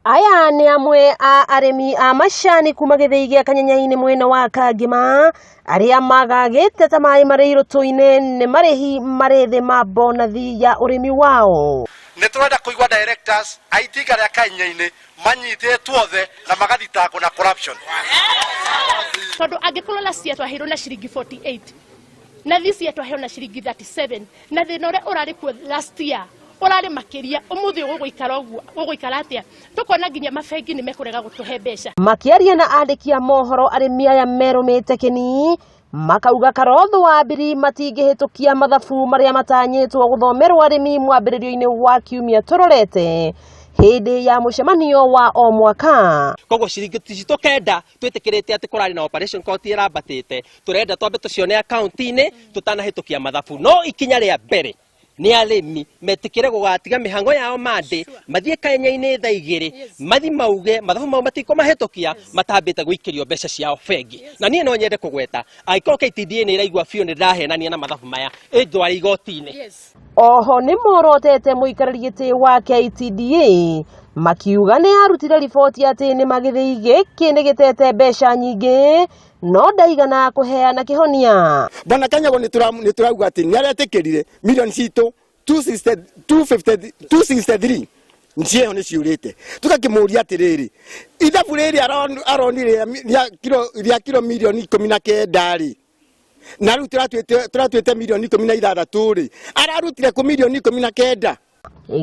Aya ni amwe a aremi a macani kuma Githii gia Kanyanya-ini mwena wa Kangima aria magagite ta mai mareiro tuine ni marehi marethe ma bonathi ya urimi wao. Neturenda kuigwa directors aitika ria Kanyanya-ini manyititwo othe na magathitangwo na corruption. Tondu angikorwo last year twahirwo na ciringi 48 na this year twahirwo na ciringi 37 na thina uria urari ku last year urari makiria umuthi guguikara uguo guguikara atia tukona nginya mabengi ni mekurega gutuhe mbeca. Makiaria na andiki a mohoro arimi aya merumite kini makauga karotho wa mbiri matingihitukia mathabu maria matanyitwo guthomerwo arimi mwambiririo-ini wa kiumia turorete hindi ya mucemanio wa o mwaka. Koguo ciringi tukenda twitikirite ati kurari na operation cost irabatite turenda twambe tucione account-ini tutanahitukia mathabu no ikinya ria mbere ni arimi metikire gugatiga mihango yao mande mathie Kanyanya-ini thaa 2 mathi mauge mathabu mau matiko mahitukia matambite guikirio mbeca ciao bengi na nie no nyende kugweta aiko KTDA ni iraigua biu ni ndahenania na mathabu maya ndwari igoti-ini. Oho ni morotete muikarari giti wa KTDA makiuga ni arutire riboti ati ni Githii giki ni gitete mbeca nyingi no ndaigana kuheana kihonia. Bwana Kanyago ni turauga ati ni aretikirire milioni citu 263 ncio ni ciurite tukakimuria atiriri ithabu riri aronire ria kilo milioni 19 ri na riu turatwite milioni 16 ri ararutire ku milioni 19.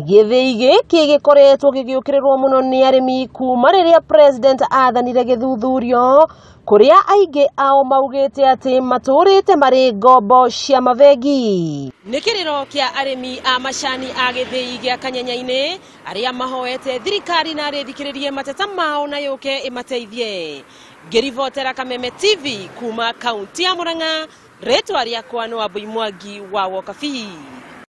Githii giki gikoretwo gigiukirirwo muno ni arimi kuma riria president athanire githuthurio kuria aingi ao maugite ati maturite mari ngombo cia mabengi. Ni kiriro kia arimi a macani a Githii gia Kanyanya-ini aria mahoete thirikari na rithikiririe mateta mao na yuke imateithie. Ngirivotera Kameme TV kuma kaunti ya Murang'a, ritwa riakwa no Wambui Mwangi wa Wokabii.